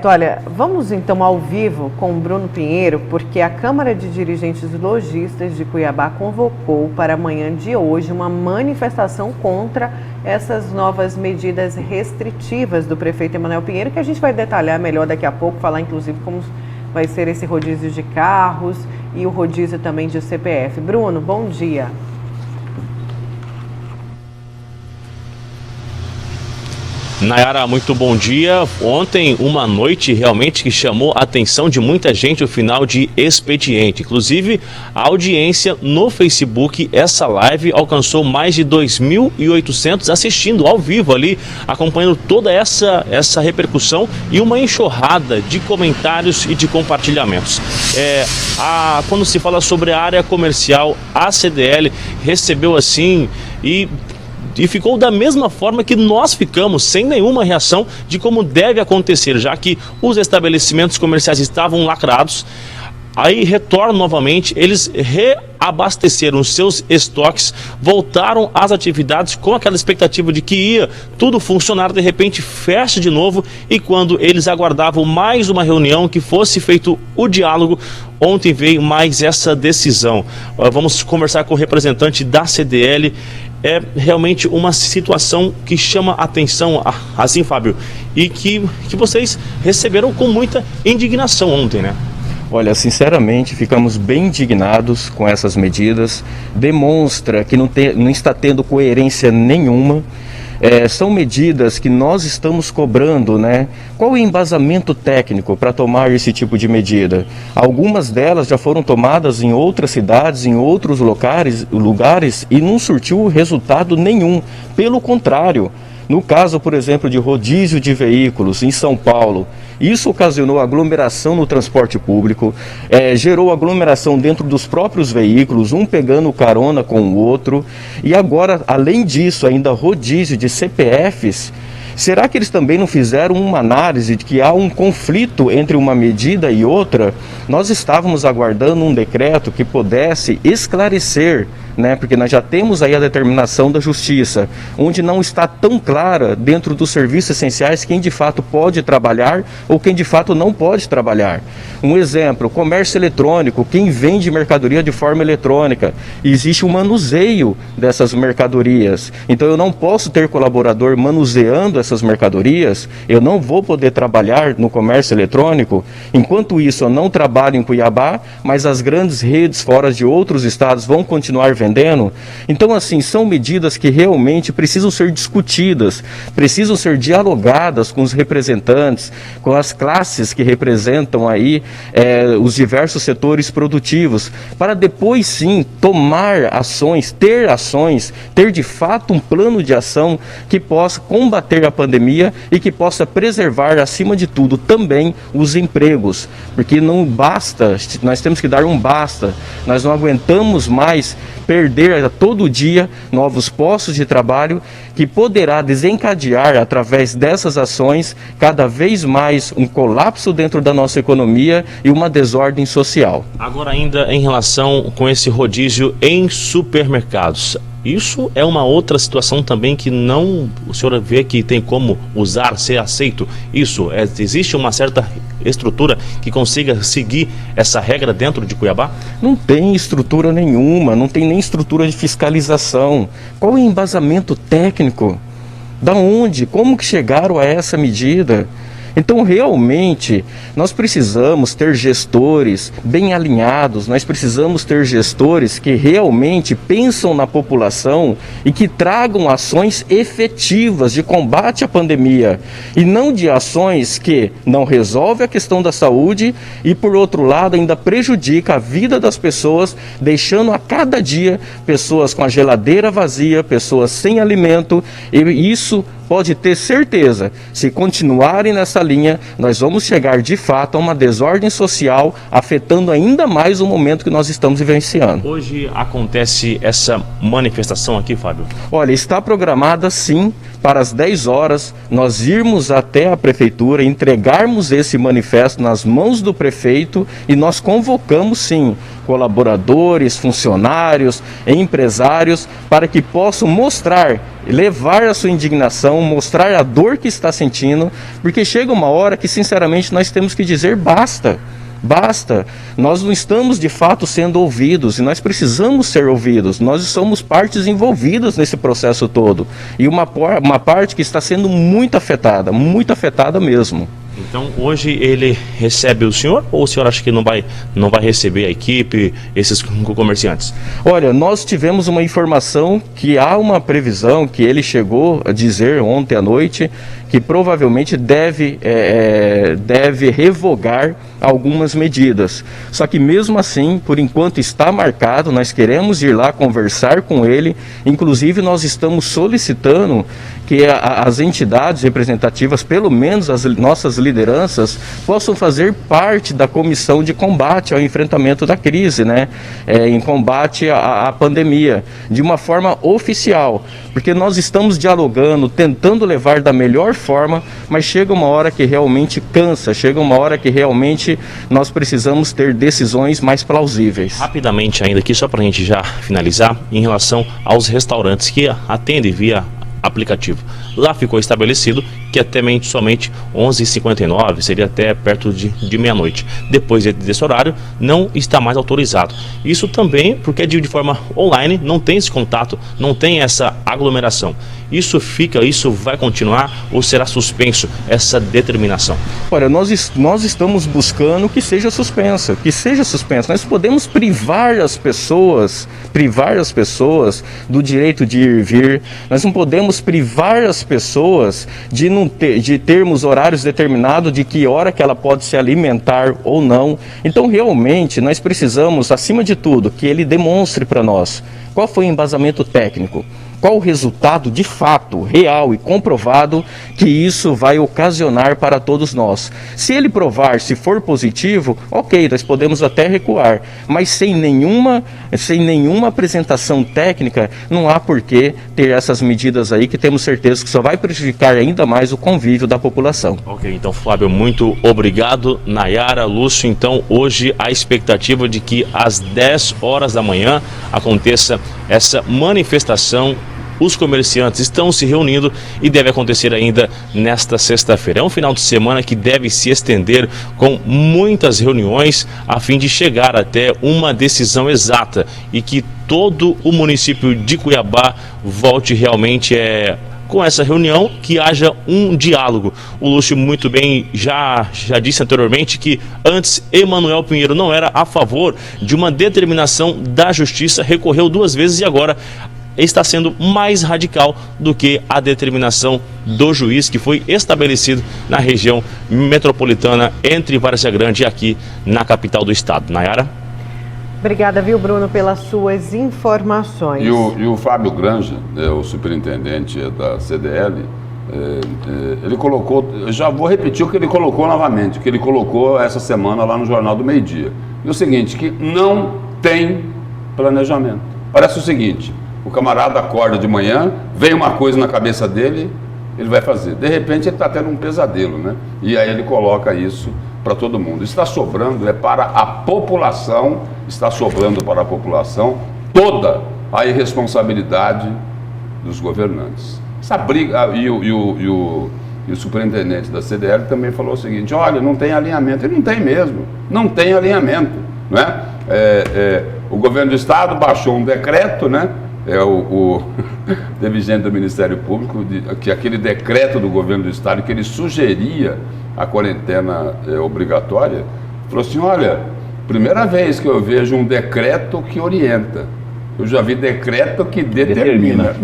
Certo, olha, vamos então ao vivo com o Bruno Pinheiro, porque a Câmara de Dirigentes Lojistas de Cuiabá convocou para amanhã de hoje uma manifestação contra essas novas medidas restritivas do prefeito Emanuel Pinheiro, que a gente vai detalhar melhor daqui a pouco, falar inclusive como vai ser esse rodízio de carros e o rodízio também de CPF. Bruno, bom dia. Nayara, muito bom dia. Ontem, uma noite realmente que chamou a atenção de muita gente, o final de expediente. Inclusive, a audiência no Facebook, essa live alcançou mais de 2.800 assistindo ao vivo ali, acompanhando toda essa repercussão e uma enxurrada de comentários e de compartilhamentos. Quando se fala sobre a área comercial, a CDL recebeu assim e ficou da mesma forma que nós ficamos, sem nenhuma reação de como deve acontecer, já que os estabelecimentos comerciais estavam lacrados. Aí retornam novamente, eles reabasteceram seus estoques, voltaram às atividades com aquela expectativa de que ia tudo funcionar, de repente fecha de novo, e quando eles aguardavam mais uma reunião, que fosse feito o diálogo, ontem veio mais essa decisão. Vamos conversar com o representante da CDL. É realmente uma situação que chama atenção, assim, Fábio, e que vocês receberam com muita indignação ontem, né? Olha, sinceramente, ficamos bem indignados com essas medidas. Demonstra que não está tendo coerência nenhuma. São medidas que nós estamos cobrando, né? Qual o embasamento técnico para tomar esse tipo de medida? Algumas delas já foram tomadas em outras cidades, em outros lugares e não surtiu resultado nenhum. Pelo contrário, no caso, por exemplo, de rodízio de veículos em São Paulo, isso ocasionou aglomeração no transporte público, gerou aglomeração dentro dos próprios veículos, um pegando carona com o outro. E agora, além disso, ainda rodízio de CPFs. Será que eles também não fizeram uma análise de que há um conflito entre uma medida e outra? Nós estávamos aguardando um decreto que pudesse esclarecer, né? Porque nós já temos aí a determinação da Justiça, onde não está tão clara dentro dos serviços essenciais quem de fato pode trabalhar ou quem de fato não pode trabalhar. Um exemplo, comércio eletrônico, quem vende mercadoria de forma eletrônica, existe um manuseio dessas mercadorias. Então eu não posso ter colaborador manuseando essas mercadorias, eu não vou poder trabalhar no comércio eletrônico. Enquanto isso, eu não trabalho em Cuiabá, mas as grandes redes fora de outros estados vão continuar vendendo. Então, assim, são medidas que realmente precisam ser discutidas, precisam ser dialogadas com os representantes, com as classes que representam aí os diversos setores produtivos, para depois sim tomar ações, ter de fato um plano de ação que possa combater a pandemia e que possa preservar, acima de tudo, também os empregos, porque não basta, nós temos que dar um basta, nós não aguentamos mais perder a todo dia novos postos de trabalho, que poderá desencadear através dessas ações cada vez mais um colapso dentro da nossa economia e uma desordem social. Agora, ainda em relação com esse rodízio em supermercados, isso é uma outra situação também que o senhor vê que tem como usar, ser aceito? Existe uma certa estrutura que consiga seguir essa regra dentro de Cuiabá? Não tem estrutura nenhuma, não tem nem estrutura de fiscalização. Qual é o embasamento técnico? Da onde? Como que chegaram a essa medida? Então, realmente, nós precisamos ter gestores bem alinhados, nós precisamos ter gestores que realmente pensam na população e que tragam ações efetivas de combate à pandemia, e não de ações que não resolvem a questão da saúde e, por outro lado, ainda prejudica a vida das pessoas, deixando a cada dia pessoas com a geladeira vazia, pessoas sem alimento, e isso pode ter certeza, se continuarem nessa linha, nós vamos chegar de fato a uma desordem social, afetando ainda mais o momento que nós estamos vivenciando. Hoje acontece essa manifestação aqui, Fábio? Olha, está programada sim para as 10 horas nós irmos até a prefeitura, entregarmos esse manifesto nas mãos do prefeito e nós convocamos sim colaboradores, funcionários, empresários para que possam mostrar, levar a sua indignação, mostrar a dor que está sentindo, porque chega uma hora que sinceramente nós temos que dizer basta. Basta, nós não estamos de fato sendo ouvidos e nós precisamos ser ouvidos, nós somos partes envolvidas nesse processo todo e uma parte que está sendo muito afetada mesmo. Então hoje ele recebe o senhor ou o senhor acha que não vai receber a equipe, esses comerciantes? Olha, nós tivemos uma informação que há uma previsão que ele chegou a dizer ontem à noite que provavelmente deve revogar algumas medidas. Só que mesmo assim, por enquanto está marcado, nós queremos ir lá conversar com ele, inclusive nós estamos solicitando que as entidades representativas, pelo menos as nossas lideranças, possam fazer parte da comissão de combate ao enfrentamento da crise, né? Em combate à pandemia, de uma forma oficial, porque nós estamos dialogando, tentando levar da melhor forma, mas chega uma hora que realmente cansa, chega uma hora que realmente nós precisamos ter decisões mais plausíveis. Rapidamente ainda aqui, só para a gente já finalizar, em relação aos restaurantes que atendem via aplicativo. Lá ficou estabelecido que até somente 11h59, seria até perto de meia-noite. Depois desse horário, não está mais autorizado. Isso também porque é de forma online, não tem esse contato, não tem essa aglomeração. Isso vai continuar ou será suspenso essa determinação? Olha, nós estamos buscando que seja suspensa, Nós podemos privar as pessoas do direito de ir e vir. Nós não podemos privar as pessoas de termos horários determinados de que hora que ela pode se alimentar ou não. Então, realmente, nós precisamos, acima de tudo, que ele demonstre para nós qual foi o embasamento técnico, qual o resultado de fato, real e comprovado que isso vai ocasionar para todos nós. Se ele provar, se for positivo, ok, nós podemos até recuar, mas sem nenhuma apresentação técnica, não há por que ter essas medidas aí que temos certeza que só vai prejudicar ainda mais o convívio da população. Ok, então Flávio, muito obrigado. Nayara, Lúcio, então hoje a expectativa de que às 10 horas da manhã aconteça essa manifestação. Os comerciantes estão se reunindo e deve acontecer ainda nesta sexta-feira. É um final de semana que deve se estender com muitas reuniões a fim de chegar até uma decisão exata e que todo o município de Cuiabá volte realmente com essa reunião, que haja um diálogo. O Lúcio muito bem já disse anteriormente que antes Emanuel Pinheiro não era a favor de uma determinação da justiça, recorreu 2 vezes e agora está sendo mais radical do que a determinação do juiz que foi estabelecido na região metropolitana entre Várzea Grande e aqui na capital do estado. Nayara? Obrigada, viu, Bruno, pelas suas informações. E o Fábio Granja, o superintendente da CDL, ele colocou, eu já vou repetir o que ele colocou novamente, o que ele colocou essa semana lá no Jornal do Meio-Dia. E o seguinte, que não tem planejamento. Parece o seguinte: o camarada acorda de manhã, vem uma coisa na cabeça dele, ele vai fazer. De repente ele está tendo um pesadelo, né? E aí ele coloca isso para todo mundo. Está sobrando, para a população, toda a irresponsabilidade dos governantes. Essa briga, e o superintendente da CDL também falou o seguinte: olha, não tem alinhamento. Ele não tem mesmo, não tem alinhamento, não é? O governo do estado baixou um decreto, né? Teve gente do Ministério Público que aquele decreto do governo do estado que ele sugeria a quarentena obrigatória, falou assim: olha, primeira vez que eu vejo um decreto que orienta, eu já vi decreto que determina.